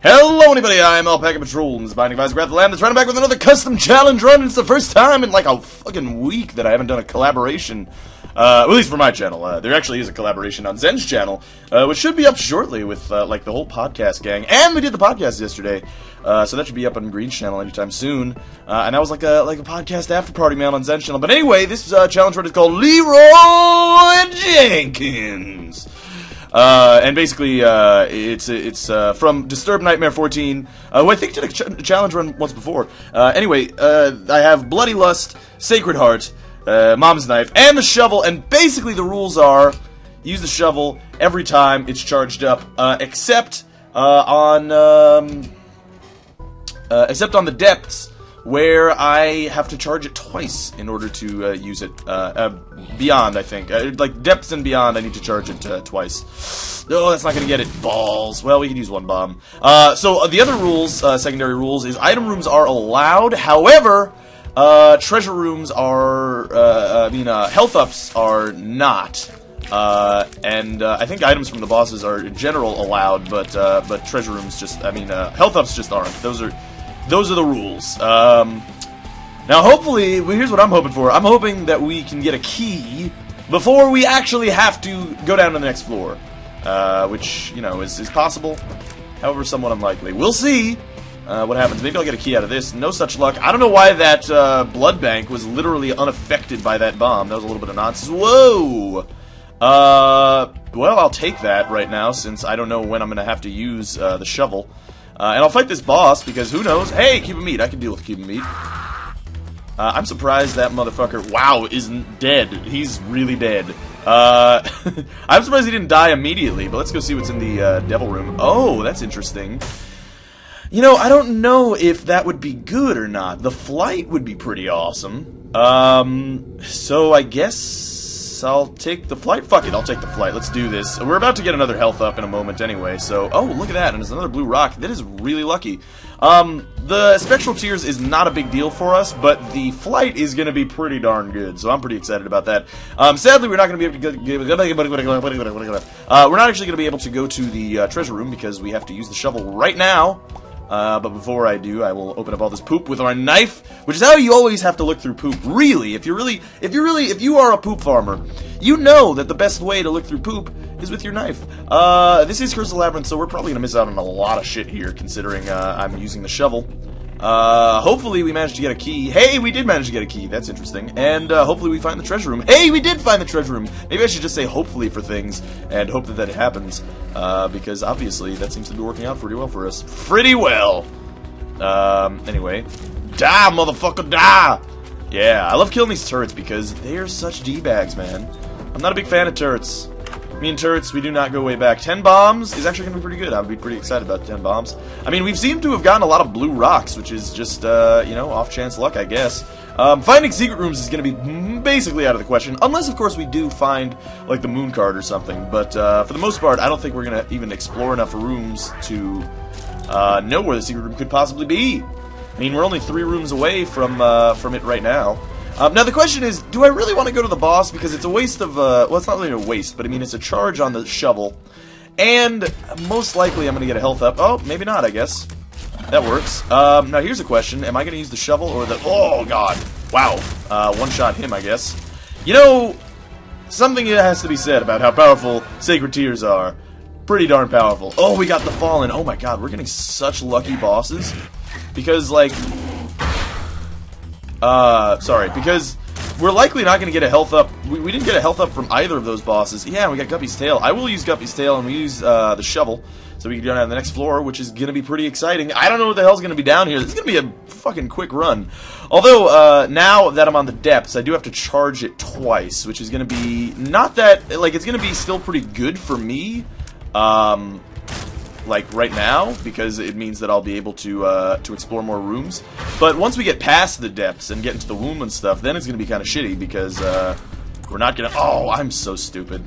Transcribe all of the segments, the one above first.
Hello, anybody. I'm alpacapatrol, and this is Binding Vice Grab the Land that's running back with another custom challenge run. It's the first time in like a fucking week that I haven't done a collaboration. At least for my channel. There actually is a collaboration on Zen's channel, which should be up shortly with like the whole podcast gang. And we did the podcast yesterday, so that should be up on Green's channel anytime soon. And that was like a podcast after party man on Zen's channel. But anyway, this challenge run is called Leroy Jenkins. And basically, it's from Disturbed Nightmare 14, who I think did a challenge run once before. Anyway, I have Bloody Lust, Sacred Heart, Mom's Knife, and the Shovel, and basically the rules are, use the shovel every time it's charged up, except on the depths, where I have to charge it twice in order to use it. Beyond, I think. Like, depths and beyond, I need to charge it twice. No, that's not going to get it. Balls. Well, we can use one bomb. So, the other rules, secondary rules, is item rooms are allowed. However, treasure rooms are, health ups are not. And I think items from the bosses are in general allowed, but treasure rooms just, health ups just aren't. Those are the rules. Now, hopefully, here's what I'm hoping for. I'm hoping that we can get a key before we actually have to go down to the next floor. Which, you know, is possible. However, somewhat unlikely. We'll see what happens. Maybe I'll get a key out of this. No such luck. I don't know why that blood bank was literally unaffected by that bomb. That was a little bit of nonsense. Whoa! Well, I'll take that right now, since I don't know when I'm going to have to use the shovel. And I'll fight this boss, because who knows? Hey, Cuban meat. I can deal with Cuban meat. I'm surprised that motherfucker, wow, isn't dead. He's really dead. I'm surprised he didn't die immediately, but let's go see what's in the devil room. Oh, that's interesting. You know, I don't know if that would be good or not. The flight would be pretty awesome. So I guess I'll take the flight. Fuck it, I'll take the flight. Let's do this. We're about to get another health up in a moment anyway, so... Oh, look at that, and there's another blue rock. That is really lucky. The spectral tears is not a big deal for us, but the flight is going to be pretty darn good, so I'm pretty excited about that. Sadly, we're not going to be able to we're not actually going to be able to go to the treasure room because we have to use the shovel right now. But before I do, I will open up all this poop with our knife, which is how you always have to look through poop. Really, if you are a poop farmer, you know that the best way to look through poop is with your knife. This is Curse of the Labyrinth, so we're probably gonna miss out on a lot of shit here, considering I'm using the shovel. Hopefully we managed to get a key. Hey, we did manage to get a key. That's interesting. And, hopefully we find the treasure room. Hey, we did find the treasure room. Maybe I should just say hopefully for things, and hope that it happens. Because obviously that seems to be working out pretty well for us. Pretty well! Anyway. Die, motherfucker, die! Yeah, I love killing these turrets because they are such D-bags, man. I'm not a big fan of turrets. Me and turrets, we do not go way back. 10 bombs is actually going to be pretty good. I would be pretty excited about 10 bombs. I mean, we seem to have gotten a lot of blue rocks, which is just, you know, off-chance luck, I guess. Finding secret rooms is going to be basically out of the question. Unless, of course, we do find, like, the moon card or something. But, for the most part, I don't think we're going to even explore enough rooms to know where the secret room could possibly be. I mean, we're only 3 rooms away from it right now. Now the question is, do I really want to go to the boss? Because it's a waste of, well, it's not really a waste, but I mean, it's a charge on the shovel. And most likely I'm going to get a health up. Oh, maybe not, I guess. That works. Now here's a question. Am I going to use the shovel or the... Oh, God. Wow. One-shot him, I guess. You know, something has to be said about how powerful Sacred Tears are. Pretty darn powerful. Oh, we got the Fallen. Oh, my God. We're getting such lucky bosses. Because, like... sorry, because we're likely not going to get a health up. We didn't get a health up from either of those bosses. Yeah, we got Guppy's Tail. I will use Guppy's Tail, and we use the shovel, so we can go down to the next floor, which is going to be pretty exciting. I don't know what the hell's going to be down here. This is going to be a fucking quick run. Although, now that I'm on the depths, I do have to charge it twice, which is going to be not that, like, it's going to be still pretty good for me, like right now, because it means that I'll be able to explore more rooms. But once we get past the depths and get into the womb and stuff, then it's going to be kind of shitty, because we're not going to... Oh, I'm so stupid.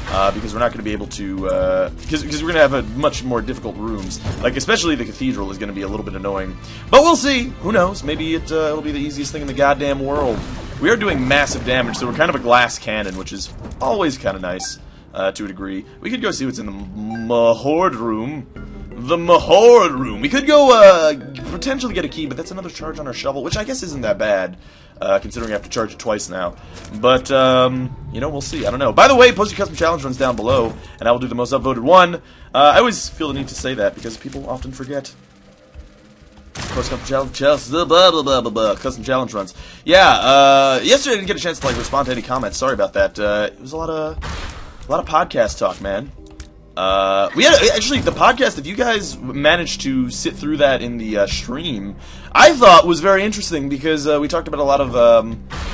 Because we're not going to be able to... Because we're going to have a much more difficult rooms. Like, especially the cathedral is going to be a little bit annoying. But we'll see. Who knows? Maybe it'll be the easiest thing in the goddamn world. We are doing massive damage, so we're kind of a glass cannon, which is always kind of nice. To a degree. We could go see what's in the Horde room. the Mahord room. We could go, potentially get a key, but that's another charge on our shovel, which I guess isn't that bad, considering I have to charge it twice now. But, you know, we'll see. I don't know. By the way, post your custom challenge runs down below, and I will do the most upvoted one. I always feel the need to say that, because people often forget. Post custom challenge, custom challenge runs. Yeah, yesterday I didn't get a chance to, like, respond to any comments. Sorry about that. It was a lot of podcast talk, man. We had, actually, the podcast, if you guys managed to sit through that in the stream, I thought was very interesting because we talked about a lot of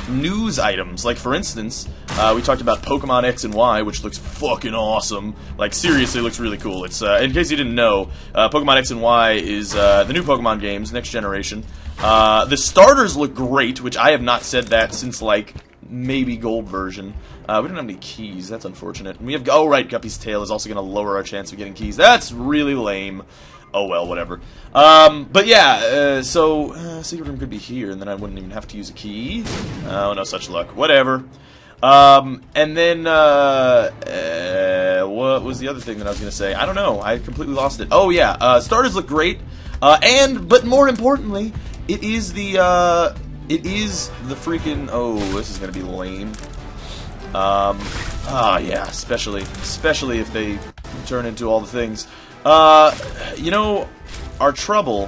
news items. Like, for instance, we talked about Pokemon X and Y, which looks fucking awesome. Like, seriously, looks really cool. It's, in case you didn't know, Pokemon X and Y is the new Pokemon games, next generation. The starters look great, which I have not said that since, like, maybe gold version. We don't have any keys. That's unfortunate. And we have... Oh, right. Guppy's tail is also going to lower our chance of getting keys. That's really lame. Oh, well, whatever. But yeah, so... secret room could be here, and then I wouldn't even have to use a key. Oh, no such luck. Whatever. And then, what was the other thing that I was going to say? I don't know. I completely lost it. Oh, yeah. Starters look great. But more importantly, it is the freaking... Oh, this is going to be lame. Yeah, especially if they turn into all the things. You know, our trouble...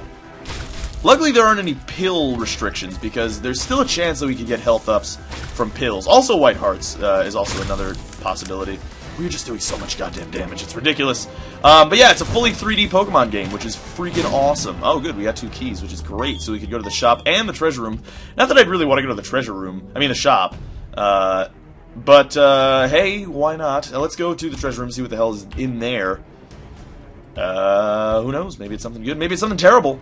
Luckily, there aren't any pill restrictions, because there's still a chance that we could get health ups from pills. Also, White Hearts is also another possibility. We're just doing so much goddamn damage, it's ridiculous. But yeah, it's a fully 3D Pokemon game, which is freaking awesome. Oh, good, we got 2 keys, which is great, so we could go to the shop and the treasure room. Not that I'd really want to go to the treasure room, I mean the shop. But, hey, why not? Now, let's go to the treasure room and see what the hell is in there. Who knows? Maybe it's something good. Maybe it's something terrible.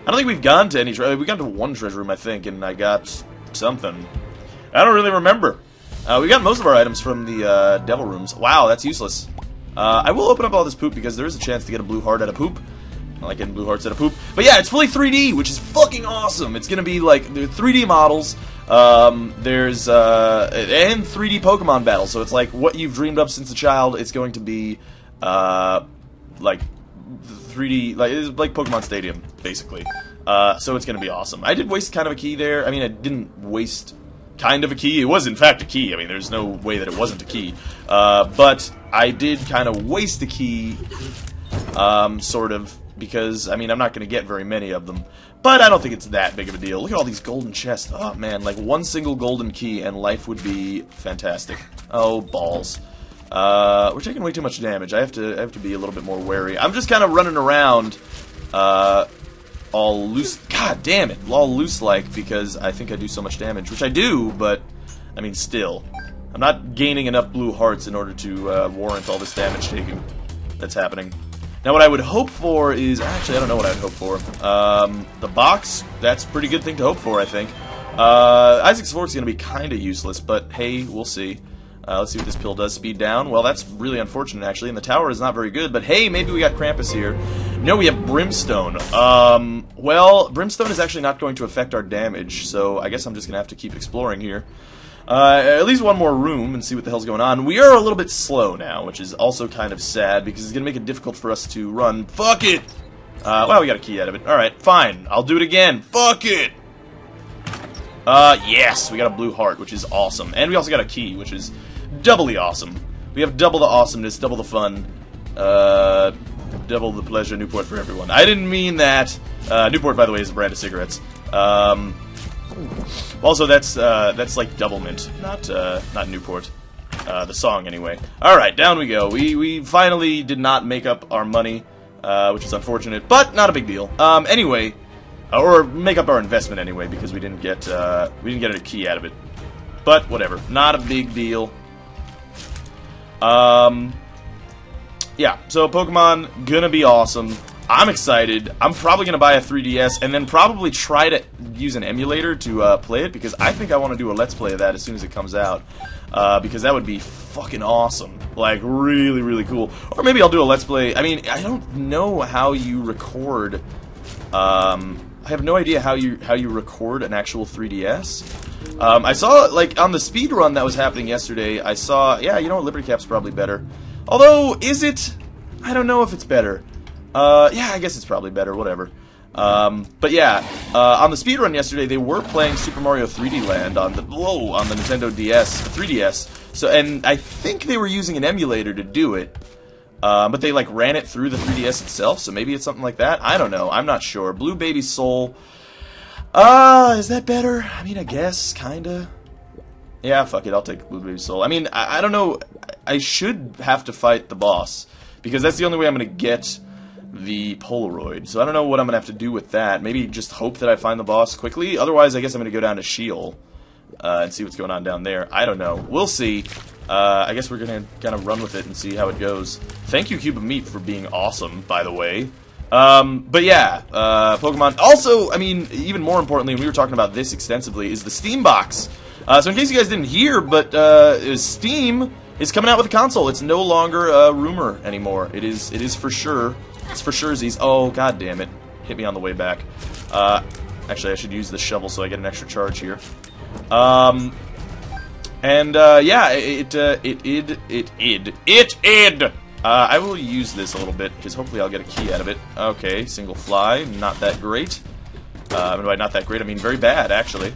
I don't think we've gone to any treasure. We've gone to one treasure room, I think, and I got something. I don't really remember. We got most of our items from the, devil rooms. Wow, that's useless. I will open up all this poop because there is a chance to get a blue heart out of poop. I like getting blue hearts out of poop. But yeah, it's fully 3D, which is fucking awesome. It's gonna be, like, they're 3D models. There's, and 3D Pokemon battles, so it's like what you've dreamed up since a child. It's going to be, like, 3D, like, it's like Pokemon Stadium, basically. So it's gonna be awesome. I did waste kind of a key there. I mean, I didn't waste kind of a key. It was, in fact, a key. I mean, there's no way that it wasn't a key. But I did kind of waste a key, sort of, because, I mean, I'm not gonna get very many of them. But I don't think it's that big of a deal. Look at all these golden chests. Oh, man, like one single golden key and life would be fantastic. Oh, balls. We're taking way too much damage. I have to be a little bit more wary. I'm just kind of running around, all loose. God damn it. All loose-like because I think I do so much damage. Which I do, but, I mean, still. I'm not gaining enough blue hearts in order to warrant all this damage taken that's happening. Now, what I would hope for is... Actually, I don't know what I'd hope for. The box, that's a pretty good thing to hope for, I think. Isaac's Force is going to be kind of useless, but hey, we'll see. Let's see what this pill does. Speed down. Well, that's really unfortunate, actually, and the tower is not very good, but hey, maybe we got Krampus here. No, we have Brimstone. Well, Brimstone is actually not going to affect our damage, so I guess I'm just going to have to keep exploring here. At least one more room and see what the hell's going on. We are a little bit slow now, which is also kind of sad because it's going to make it difficult for us to run. Fuck it! Well, we got a key out of it. Alright, fine. I'll do it again. Fuck it! Yes! We got a blue heart, which is awesome. And we also got a key, which is doubly awesome. We have double the awesomeness, double the fun, double the pleasure, Newport for everyone. I didn't mean that. Newport, by the way, is a brand of cigarettes. Also, that's like Double Mint, not Newport. The song, anyway. Alright, down we go. We finally did not make up our money, which is unfortunate, but not a big deal. Anyway, or make up our investment anyway, because we didn't get a key out of it. But, whatever. Not a big deal. Yeah, so Pokemon, gonna be awesome. I'm excited. I'm probably going to buy a 3DS and then probably try to use an emulator to play it, because I think I want to do a Let's Play of that as soon as it comes out. Because that would be fucking awesome. Like, really, really cool. Or maybe I'll do a Let's Play. I mean, I don't know how you record... I have no idea how you record an actual 3DS. I saw, like, on the speed run that was happening yesterday, I saw... Yeah, you know what? Liberty Cap's probably better. Although, is it? I don't know if it's better. Yeah, I guess it's probably better, whatever. But yeah, on the speedrun yesterday, they were playing Super Mario 3D Land on the Nintendo DS, 3DS. So, and I think they were using an emulator to do it. But they, like, ran it through the 3DS itself, so maybe it's something like that. I don't know. I'm not sure. Blue Baby Soul. Is that better? I mean, I guess, kinda. Yeah, fuck it. I'll take Blue Baby Soul. I mean, I don't know. I should have to fight the boss, because that's the only way I'm gonna get the Polaroid. So I don't know what I'm gonna have to do with that. Maybe just hope that I find the boss quickly. Otherwise, I guess I'm gonna go down to Sheol and see what's going on down there. I don't know. We'll see. I guess we're gonna kind of run with it and see how it goes. Thank you, Cube of Meat, for being awesome, by the way. But yeah, Pokemon. Also, I mean, even more importantly, and we were talking about this extensively, is the Steam box. So in case you guys didn't hear, but Steam is coming out with a console. It's no longer a rumor anymore. It is for sure. It's for surezies. Oh, god damn it. Hit me on the way back. Actually, I should use the shovel so I get an extra charge here. Yeah, I will use this a little bit, because hopefully I'll get a key out of it. Okay, single fly, not that great. By not that great, I mean very bad, actually.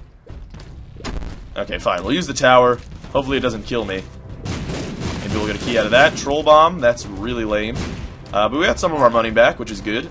Okay, fine, we'll use the tower. Hopefully it doesn't kill me. Maybe we'll get a key out of that. Troll Bomb, that's really lame. But we got some of our money back, which is good.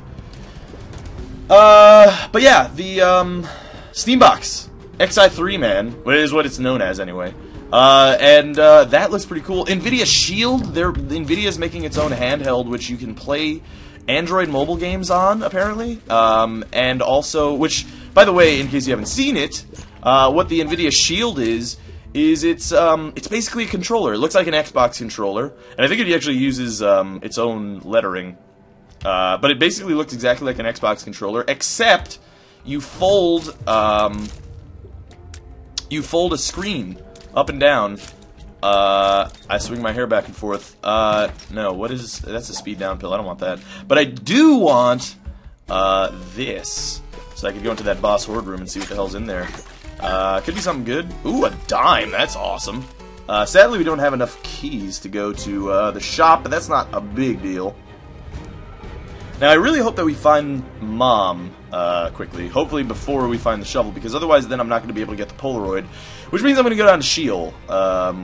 But yeah, the, Steam Box. XI3, man, is what it's known as, anyway. That looks pretty cool. NVIDIA Shield, NVIDIA is making its own handheld, which you can play Android mobile games on, apparently. And also, which, by the way, in case you haven't seen it, what the NVIDIA Shield is it's basically a controller. It looks like an Xbox controller, and I think it actually uses its own lettering. But it basically looks exactly like an Xbox controller, except you fold a screen up and down. I swing my hair back and forth. No, what is... That's a speed down pill. I don't want that. But I do want this. So I could go into that boss horde room and see what the hell's in there. Could be something good. Ooh, a dime. That's awesome. Sadly, we don't have enough keys to go to the shop, but that's not a big deal. Now, I really hope that we find Mom quickly. Hopefully before we find the shovel, because otherwise then I'm not going to be able to get the Polaroid. Which means I'm going to go down to Sheol.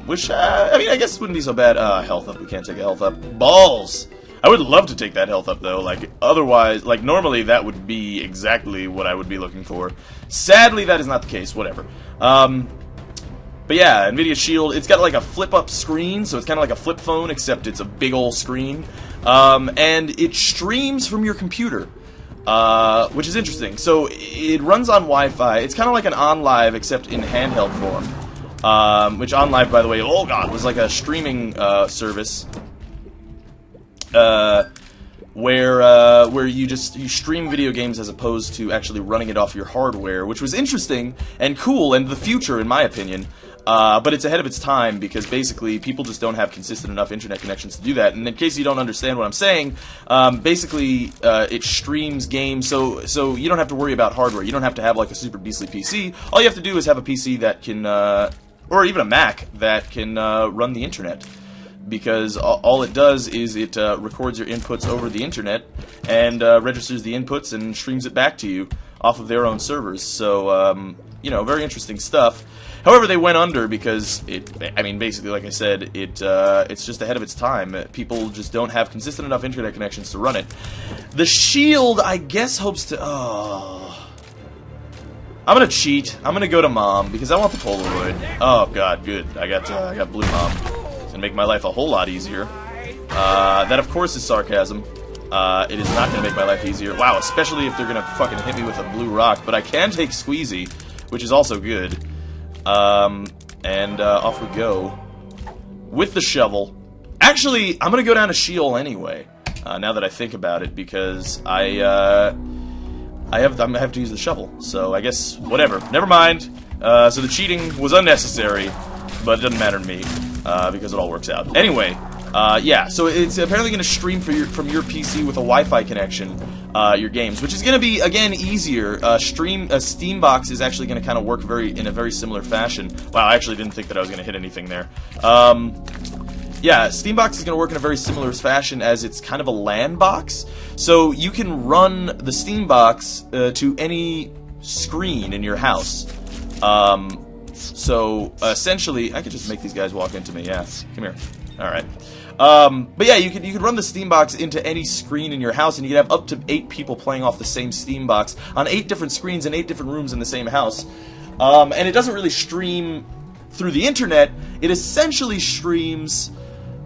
Which, I mean, I guess wouldn't be so bad. Health up. We can't take a health up. Balls! I would love to take that health up, though. Like, otherwise, like, normally that would be exactly what I would be looking for. Sadly, that is not the case. Whatever. But yeah, NVIDIA Shield, it's got like a flip-up screen, so it's kind of like a flip phone, except it's a big ol' screen. And it streams from your computer, which is interesting. So it runs on Wi-Fi. It's kind of like an OnLive, except in handheld form. Which OnLive, by the way, oh god, was like a streaming service. Where you stream video games as opposed to actually running it off your hardware, which was interesting and cool and the future, in my opinion. But it's ahead of its time, because basically people just don't have consistent enough internet connections to do that. And in case you don't understand what I'm saying, basically it streams games, so you don't have to worry about hardware. You don't have to have like a super beastly PC. All you have to do is have a PC that can, or even a Mac that can run the internet. Because all it does is it records your inputs over the internet and registers the inputs and streams it back to you off of their own servers. So, you know, very interesting stuff. However, they went under because I mean, basically, like I said, it's just ahead of its time. People just don't have consistent enough internet connections to run it. The Shield, I guess, hopes to... Oh. I'm gonna cheat. I'm gonna go to Mom because I want the Polaroid. Oh, God, good. I got Blue Mom. And make my life a whole lot easier. That, of course, is sarcasm. It is not going to make my life easier. Wow, especially if they're going to fucking hit me with a blue rock. But I can take Squeezy, which is also good. Off we go. With the shovel. Actually, I'm going to go down to Sheol anyway. Now that I think about it, because I have to use the shovel. So I guess, whatever. Never mind. So the cheating was unnecessary, but it doesn't matter to me. Because it all works out. Anyway, yeah, so it's apparently going to stream from your PC with a Wi-Fi connection, your games, which is going to be, again, easier. Steam Box is actually going to kind of work in a very similar fashion. Wow, I actually didn't think that I was going to hit anything there. yeah, Steambox is going to work in a very similar fashion as it's kind of a LAN box. So you can run the Steambox to any screen in your house. So essentially, I could just make these guys walk into me. Yeah, come here. All right. But yeah, you could run the Steambox into any screen in your house, and you could have up to 8 people playing off the same Steambox on 8 different screens in 8 different rooms in the same house. And it doesn't really stream through the internet. It essentially streams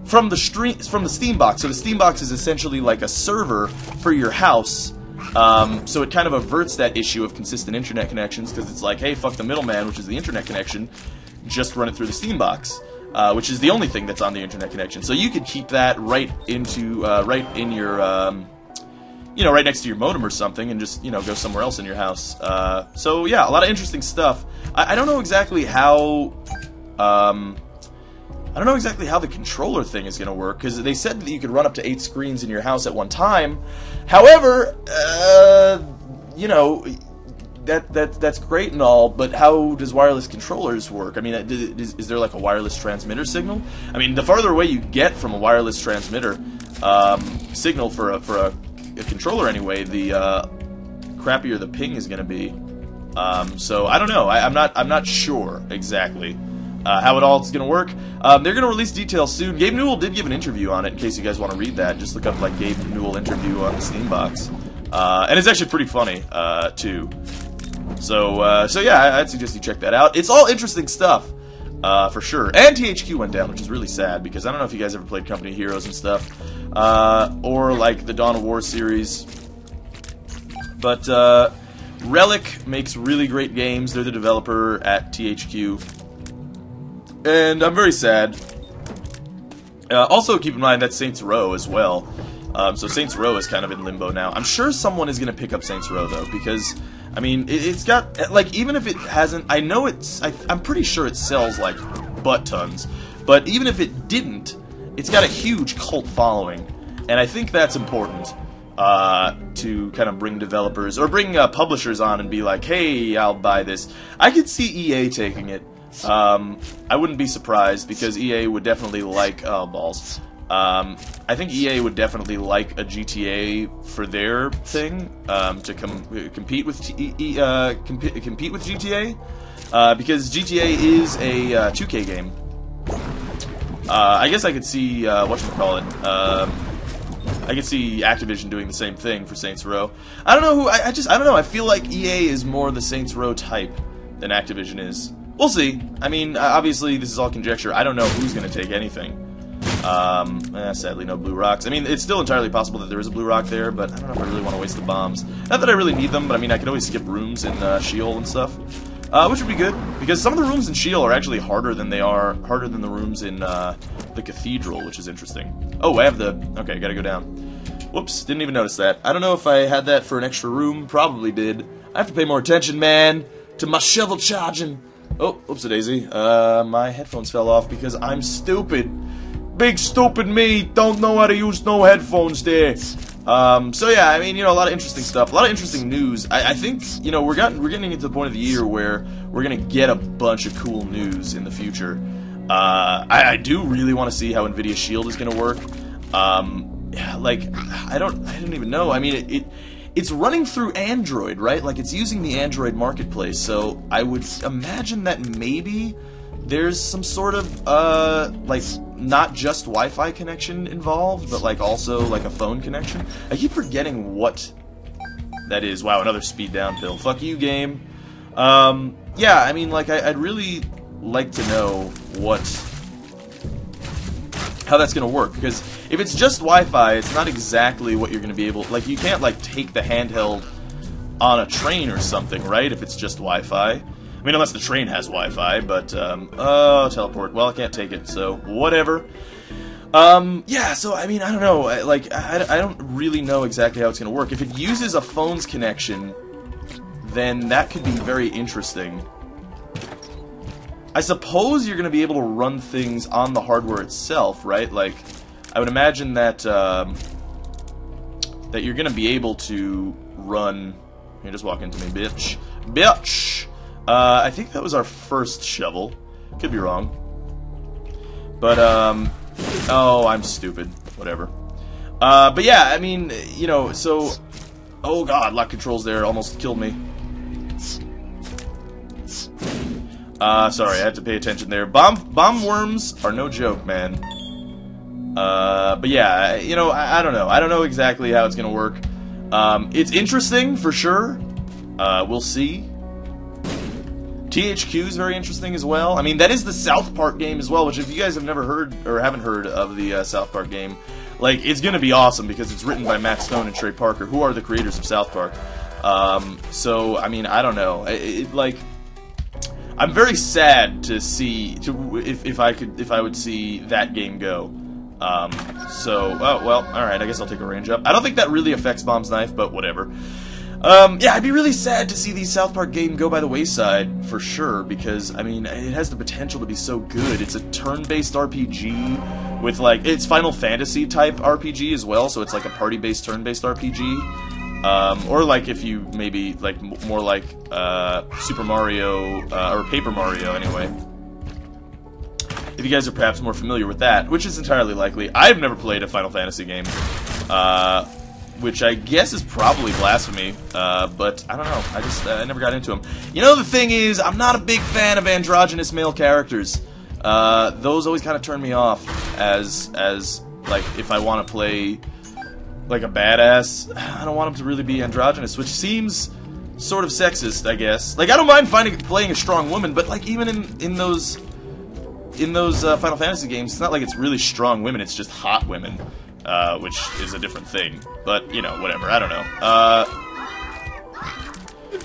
from the Steambox. So the Steambox is essentially like a server for your house. So it kind of averts that issue of consistent internet connections, because it's like, hey, fuck the middleman, which is the internet connection, just run it through the Steambox. Which is the only thing that's on the internet connection. So you could keep that right into, right in your, you know, right next to your modem or something, and just, you know, go somewhere else in your house. So yeah, a lot of interesting stuff. I don't know exactly how, I don't know exactly how the controller thing is going to work, because they said that you could run up to 8 screens in your house at one time. However, you know, that's great and all, but how does wireless controllers work? I mean, is there like a wireless transmitter signal? I mean, the farther away you get from a wireless transmitter signal for a controller anyway, the crappier the ping is going to be. So I don't know. I'm not sure exactly how it all is going to work. They're going to release details soon. Gabe Newell did give an interview on it. In case you guys want to read that, just look up like Gabe Newell interview on the Steambox, and it's actually pretty funny too. So yeah, I'd suggest you check that out. It's all interesting stuff, for sure. And THQ went down, which is really sad, because I don't know if you guys ever played Company of Heroes and stuff, or like the Dawn of War series. But Relic makes really great games. They're the developer at THQ, and I'm very sad. Also, keep in mind that Saints Row as well. So Saints Row is kind of in limbo now. I'm sure someone is going to pick up Saints Row, though, because, I mean, it's got, like, even if it hasn't, I know I'm pretty sure it sells, like, butt tons, but even if it didn't, it's got a huge cult following, and I think that's important, to kind of bring developers, or bring publishers on and be like, hey, I'll buy this. I could see EA taking it. I wouldn't be surprised, because EA would definitely like, oh, balls. I think EA would definitely like a GTA for their thing, to compete with compete with GTA, because GTA is a 2K game. I guess I could see whatchamacallit, I could see Activision doing the same thing for Saints Row. I don't know who. I don't know. I feel like EA is more the Saints Row type than Activision is. We'll see. I mean, obviously this is all conjecture. I don't know who's going to take anything. Sadly, no blue rocks. I mean, it's still entirely possible that there is a blue rock there, but I don't know if I really want to waste the bombs. Not that I really need them, but I mean, I could always skip rooms in Sheol and stuff, which would be good, because some of the rooms in Sheol are actually harder than the rooms in the Cathedral, which is interesting. Oh, I have the... Okay, gotta go down. Whoops, didn't even notice that. I don't know if I had that for an extra room. Probably did. I have to pay more attention, man, to my shovel charging. Oh, oops-a-daisy. My headphones fell off because I'm stupid. Big stupid me, don't know how to use no headphones there. So yeah, I mean, you know, a lot of interesting stuff, a lot of interesting news. I think, you know, we're getting into the point of the year where we're gonna get a bunch of cool news in the future. I do really want to see how NVIDIA Shield is gonna work. Like, I don't even know. I mean, it's running through Android, right? Like, it's using the Android marketplace, so I would imagine that maybe there's some sort of, like, not just Wi-Fi connection involved, but, like, also, like, a phone connection. I keep forgetting what that is. Wow, another speed down pill. Fuck you, game. Yeah, I mean, like, I'd really like to know how that's gonna work, because if it's just Wi-Fi, it's not exactly what you're gonna be able... Like, you can't, like, take the handheld on a train or something, right, if it's just Wi-Fi. I mean, unless the train has Wi-Fi, but, oh, teleport. Well, I can't take it, so whatever. Yeah, so, I mean, I don't know. I don't really know exactly how it's going to work. If it uses a phone's connection, then that could be very interesting. I suppose you're going to be able to run things on the hardware itself, right? Like, I would imagine that, that you're going to be able to run... Here, just walk into me, bitch. Bitch! I think that was our first shovel. Could be wrong. But, Oh, I'm stupid. Whatever. But yeah, I mean, you know, so... Oh god, lock controls there almost killed me. Sorry, I had to pay attention there. Bomb worms are no joke, man. But yeah, you know, I don't know. I don't know exactly how it's gonna work. It's interesting, for sure. We'll see. THQ is very interesting as well. I mean, that is the South Park game as well, which if you guys have never heard, or haven't heard of the South Park game, like, it's gonna be awesome, because it's written by Matt Stone and Trey Parker, who are the creators of South Park. So, I mean, I don't know. Like... I'm very sad to see if I would see that game go. Oh well, all right. I guess I'll take a range up. I don't think that really affects Bomb's Knife, but whatever. Yeah, I'd be really sad to see the South Park game go by the wayside for sure, because I mean it has the potential to be so good. It's a turn-based RPG with like it's Final Fantasy type RPG as well, so it's like a party-based turn-based RPG. Or like if you maybe like more like Super Mario or Paper Mario anyway. If you guys are perhaps more familiar with that, which is entirely likely. I've never played a Final Fantasy game, which I guess is probably blasphemy. But I don't know. I never got into them. You know, the thing is, I'm not a big fan of androgynous male characters. Those always kind of turn me off as like if I want to play like a badass. I don't want him to really be androgynous, which seems sort of sexist, I guess. Like, I don't mind playing a strong woman, but like even in those Final Fantasy games, it's not like it's really strong women, it's just hot women, which is a different thing. But, you know, whatever, I don't know.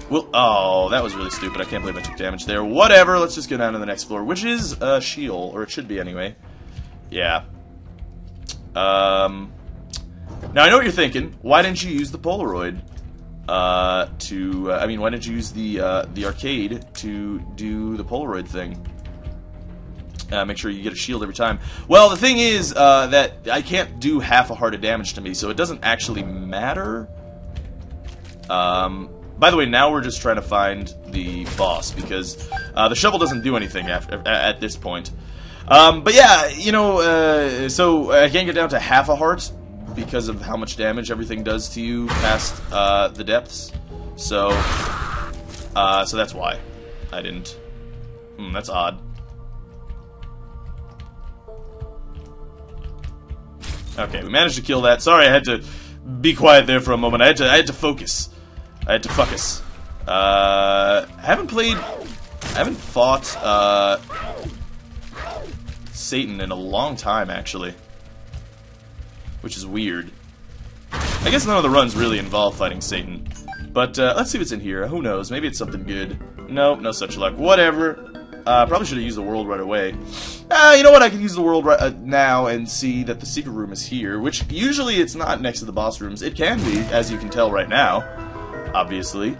Well, oh, that was really stupid. I can't believe I took damage there. Whatever, let's just go down to the next floor, which is Sheol, or it should be anyway. Yeah. Now, I know what you're thinking. Why didn't you use the Polaroid I mean, why didn't you use the arcade to do the Polaroid thing? Make sure you get a shield every time. Well, the thing is that I can't do half a heart of damage to me, so it doesn't actually matter. By the way, now we're just trying to find the boss, because the shovel doesn't do anything at this point. But yeah, you know, so I can't get down to half a heart because of how much damage everything does to you past the depths. So that's why I didn't. That's odd. Okay, we managed to kill that. Sorry, I had to be quiet there for a moment. I had to focus. I had to focus. I haven't fought Satan in a long time, actually, which is weird. I guess none of the runs really involve fighting Satan. But let's see what's in here. Who knows? Maybe it's something good. Nope, no such luck. Whatever. Probably should have used the world right away. You know what? I can use the world now and see that the secret room is here, which usually it's not next to the boss rooms. It can be, as you can tell right now, obviously.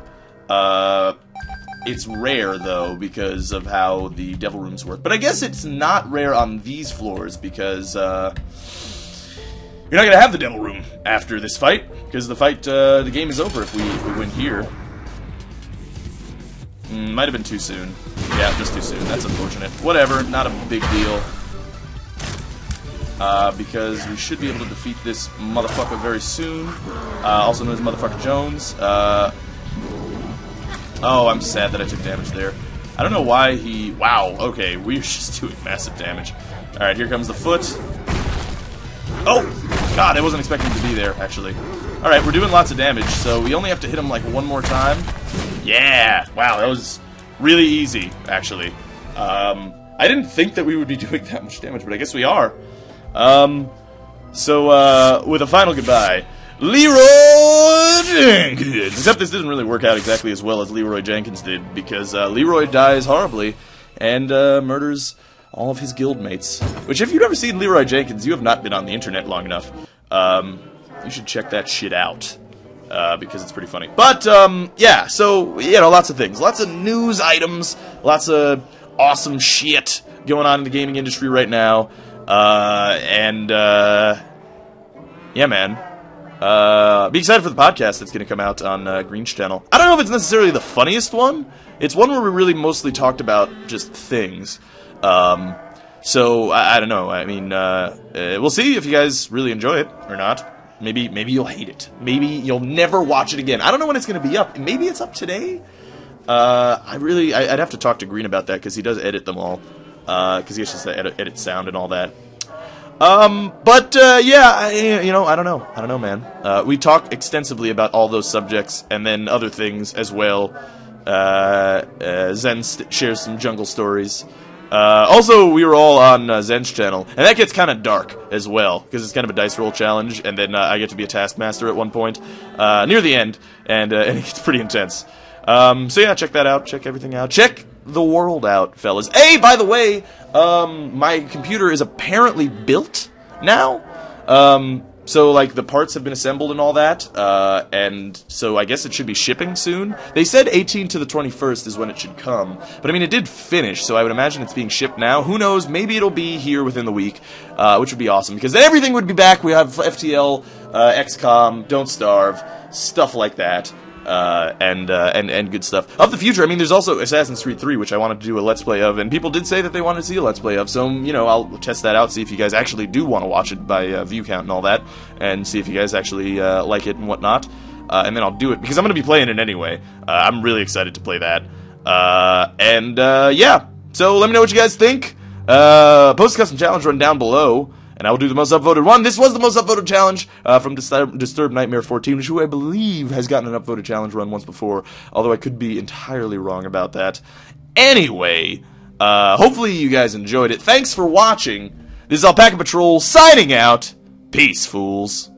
It's rare, though, because of how the devil rooms work. But I guess it's not rare on these floors, because you're not going to have the devil room after this fight, because the game is over if we win here. Might have been too soon. Yeah, just too soon. That's unfortunate. Whatever, not a big deal. Because we should be able to defeat this motherfucker very soon. Also known as Motherfucker Jones. Oh, I'm sad that I took damage there. I don't know why he... Wow, okay, we're just doing massive damage. Alright, here comes the foot. Oh! God, I wasn't expecting him to be there, actually. Alright, we're doing lots of damage, so we only have to hit him like one more time. Yeah! Wow, that was really easy, actually. I didn't think that we would be doing that much damage, but I guess we are. So, with a final goodbye, Leroy Jenkins! Except this didn't really work out exactly as well as Leroy Jenkins did, because Leroy dies horribly and murders all of his guildmates. Which, if you've never seen Leroy Jenkins, you have not been on the internet long enough. You should check that shit out. Because it's pretty funny. But, yeah, so, you know, lots of things. Lots of news items, lots of awesome shit going on in the gaming industry right now. Yeah, man. Be excited for the podcast that's going to come out on Green's channel. I don't know if it's necessarily the funniest one. It's one where we really mostly talked about just things. So, I don't know. I mean, we'll see if you guys really enjoy it or not. Maybe you'll hate it. Maybe you'll never watch it again. I don't know when it's going to be up. Maybe it's up today? I'd have to talk to Green about that, because he does edit them all. Because he has to edit sound and all that. Yeah, I don't know, man. We talk extensively about all those subjects, and then other things as well. Zen shares some jungle stories. Also, we were all on Zen's channel, and that gets kind of dark as well, because it's kind of a dice roll challenge, and then I get to be a taskmaster at one point, near the end, and it gets pretty intense. So yeah, check that out, check everything out, check the world out, fellas. Hey, by the way, my computer is apparently built now, so, like, the parts have been assembled and all that, and so I guess it should be shipping soon. They said 18th to the 21st is when it should come, but I mean, it did finish, so I would imagine it's being shipped now. Who knows, maybe it'll be here within the week, which would be awesome, because then everything would be back. We have FTL, XCOM, Don't Starve, stuff like that. And good stuff. Of the future, I mean, there's also Assassin's Creed 3, which I wanted to do a Let's Play of, and people did say that they wanted to see a Let's Play of, so, you know, I'll test that out, see if you guys actually do want to watch it by view count and all that, and see if you guys actually like it and whatnot, and then I'll do it, because I'm going to be playing it anyway. I'm really excited to play that. Yeah, so let me know what you guys think. Post a custom challenge run down below, and I will do the most upvoted one. This was the most upvoted challenge from Disturbed Nightmare 14, who I believe has gotten an upvoted challenge run once before, although I could be entirely wrong about that. Anyway, hopefully you guys enjoyed it. Thanks for watching. This is Alpaca Patrol signing out. Peace, fools.